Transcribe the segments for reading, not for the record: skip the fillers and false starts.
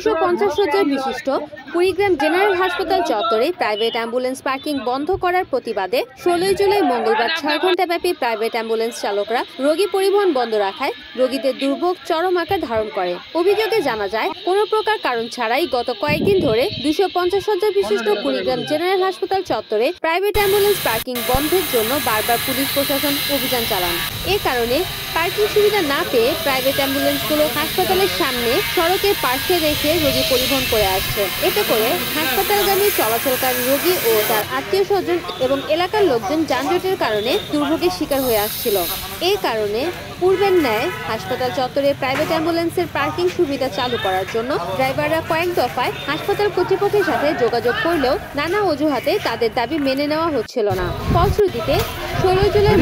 250 শয্যার বিশিষ্ট কুড়িগ্রাম জেনারেল হাসপাতাল চত্বরে প্রাইভেট অ্যাম্বুলেন্স পার্কিং বন্ধ করার প্রতিবাদে 16 জুলাই মঙ্গলবার 6 ঘণ্টাব্যাপী প্রাইভেট অ্যাম্বুলেন্স চালকরা রোগী পরিবহন বন্ধ রাখায় রোগীদের দুর্ভোগ চরম আকার ধারণ করে। অভিযোগে জানা যায়, কোনো প্রকার কারণ ছাড়াই গত কয়েকদিন ধরে 250 শয্যা বিশিষ্ট কুড়িগ্রাম জেনারেল হাসপাতাল চত্বরে প্রাইভেট অ্যাম্বুলেন্স পার্কিং বন্ধের জন্য বারবার পুলিশ প্রশাসন অভিযান চালান। এ কারণে পার্কিং সুবিধা না পেয়ে প্রাইভেট অ্যাম্বুলেন্সগুলো হাসপাতালের সামনে সড়কের পাশে রেখে রোগী পরিবহন করে আসছে। এতে করে হাসপাতালগামী চলাচলকারী রোগী ও তার আত্মীয় স্বজন এবং এলাকার লোকজন যানজটের কারণে দুর্ভোগের শিকার হয়ে আসছিল। এই কারণে পূর্বের ন্যায় হাসপাতাল চত্বরে প্রাইভেট অ্যাম্বুলেন্সের পার্কিং সুবিধা চালু করার জন্য ড্রাইভাররা কয়েক দফায় হাসপাতাল কর্তৃপক্ষের সাথে যোগাযোগ করলেও নানা অজুহাতে তাদের দাবি মেনে নেওয়া হচ্ছিল না। ফলশ্রুতিতে 16 জুলাই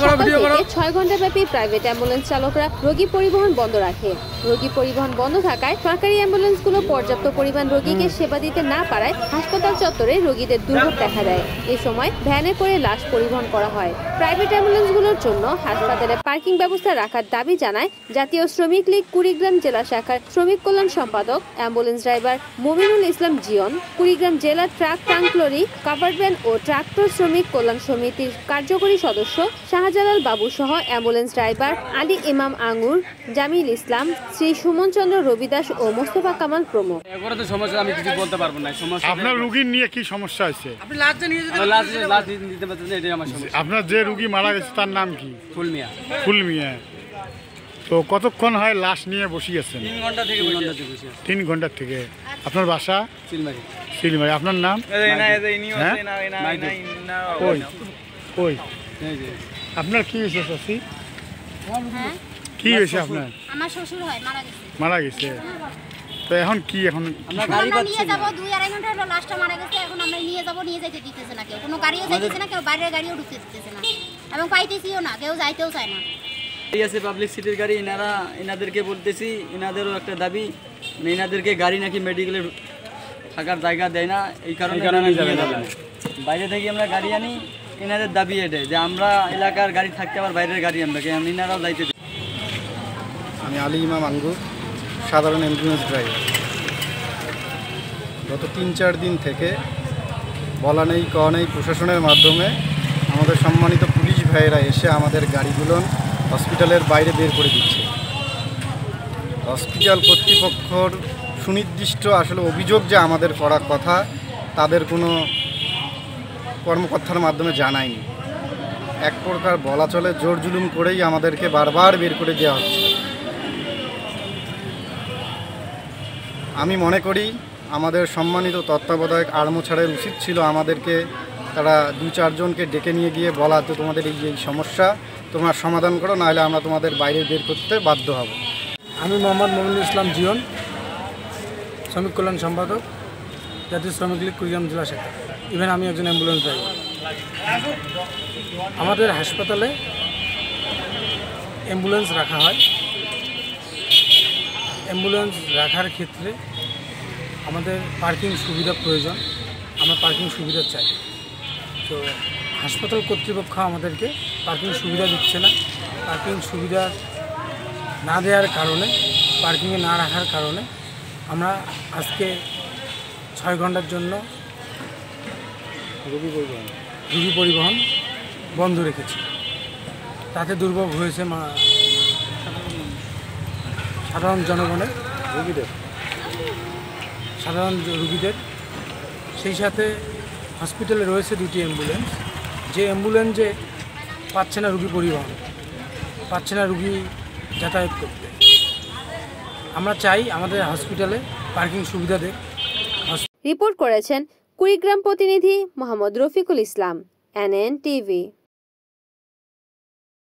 সকাল থেকে 6 ঘণ্টাব্যাপী প্রাইভেট অ্যাম্বুলেন্স চালকরা রোগী পরিবহন বন্ধ রাখে। রোগী পরিবহন বন্ধ থাকায় সরকারি অ্যাম্বুলেন্সগুলো পর্যাপ্ত পরিমাণ রোগীকে সেবা দিতে না পারায় হাসপাতাল চত্বরে রোগীদের দুর্ভোগ দেখা দেয়। এ সময় ভ্যানে করে লাশ পরিবহন করা হয়। প্রাইভেট অ্যাম্বুলেন্সগুলোর জন্য হাসপাতালে পার্কিং ব্যবস্থা রাখার দাবি জানায় জাতীয় শ্রমিক লীগ কুড়িগ্রাম জেলা শাখার শ্রমিক কল্যাণ সম্পাদক অ্যাম্বুলেন্স ড্রাইভার মমিনুল ইসলাম জিয়ন, কুড়িগ্রাম জেলা ট্রাক ট্রাঙ্কলরি কাভার্ড ভ্যান ও ট্রাক্টর শ্রমিক কল্যাণ সমিতির কার্যকরী সদস্য শাহজালাল বাবু সহ অ্যাম্বুলেন্স ড্রাইভার আলী ইমাম আঙ্গুর, জামিল ইসলাম, শ্রী সুমন চন্দ্র রবিদাস ও মোস্তফা কামাল প্রমুখ। আমি কিছু বলতে পারবো না। আপনার রোগীর নিয়ে কি সমস্যা আছে? আপনার যে রোগী মারা গেছে তার নাম কি? ফুলমিয়া। তো কতক্ষণ হয় লাশ নিয়ে বসিয়েছেন? 3 ঘন্টা থেকে। আপনার বাসা? সিলমারি। আপনার নাম? কই আপনার কি হয়েছে চাচি? কি হয়েছে আপনার? আমার শ্বশুর হয় মারা গেছে। তো এখন কি আমরা নিয়ে যাব 2-2.5 ঘন্টা হলো লাশটা মারা গেছে। এখন আমরা নিয়ে যাব, নিয়ে যাইতে দিতেছে না কেউ, কোনো গাড়িও যাইতেছে না, কেউ বাইরের গাড়িও ঢুকতে দিতেছে না এবং পাইতেছিও না, কেউ যাইতেও চায় না। এই আছে পাবলিক সিটির গাড়ি, এনাদেরকে বলতেছি, এনাদেরও একটা দাবি, এনাদেরকে গাড়ি নাকি মেডিকেলে থাকার জায়গা দেয় না, এই কারণে বাইরে থেকে আমরা গাড়ি আনি। এনাদের দাবি এটাই যে আমরা এলাকার গাড়ি থাকতে আবার বাইরের গাড়ি আমরা এনারাও যাইতে। আমি আলী ইমাম আঙ্গুর, সাধারণ অ্যাম্বুলেন্স ড্রাইভার। গত 3-4 দিন থেকে বলা নেই কওয়া নেই প্রশাসনের মাধ্যমে আমাদের সম্মানিত পুলিশ ভাইয়েরা এসে আমাদের গাড়িগুলো হসপিটালের বাইরে বের করে দিচ্ছে। হসপিটাল কর্তৃপক্ষর সুনির্দিষ্ট আসলে অভিযোগ যে আমাদের করার কথা তাদের কোনো কর্মকর্তার মাধ্যমে জানায়নি। এক প্রকার বলা চলে জোর জুলুম করেই আমাদেরকে বারবার বের করে দেওয়া হচ্ছে। আমি মনে করি আমাদের সম্মানিত তত্ত্বাবধায়ক আড়মোছাড়ের উচিত ছিল আমাদেরকে তারা 2-4 জনকে ডেকে নিয়ে গিয়ে বলা, তো তোমাদের এই সমস্যা তোমরা সমাধান করো, নাহলে আমরা তোমাদের বাইরে বের করতে বাধ্য হব। আমি মোহাম্মদ মমিনুল ইসলাম জিয়ন, শ্রমিক কল্যাণ সম্পাদক, জাতীয় শ্রমিক লীগ কুড়িগ্রাম জেলা শাখা। ইভেন আমি একজন অ্যাম্বুলেন্স ড্রাইভার। আমাদের হাসপাতালে অ্যাম্বুলেন্স রাখা হয়। অ্যাম্বুলেন্স রাখার ক্ষেত্রে আমাদের পার্কিং সুবিধা প্রয়োজন, আমরা পার্কিং সুবিধা চাই। তো হাসপাতাল কর্তৃপক্ষ আমাদেরকে পার্কিং সুবিধা দিচ্ছে না। পার্কিং সুবিধা না দেওয়ার কারণে, পার্কিংয়ে না রাখার কারণে আমরা আজকে 6 ঘন্টার জন্য রোগী পরিবহন বন্ধ রেখেছি। তাতে দুর্ভোগ হয়েছে সাধারণ জনগণের, সাধারণ রোগীদের। সেই সাথে হসপিটালে রয়েছে 2টি অ্যাম্বুলেন্স, যে অ্যাম্বুলেন্সে পাচ্ছে না রোগী পরিবহন, পাচ্ছে না রোগী যাতায়াত করতে। আমরা চাই আমাদের হসপিটালে পার্কিং সুবিধা দেয়। রিপোর্ট করেছেন কুড়িগ্রাম প্রতিনিধি মোহাম্মদ রফিকুল ইসলাম, NN TV।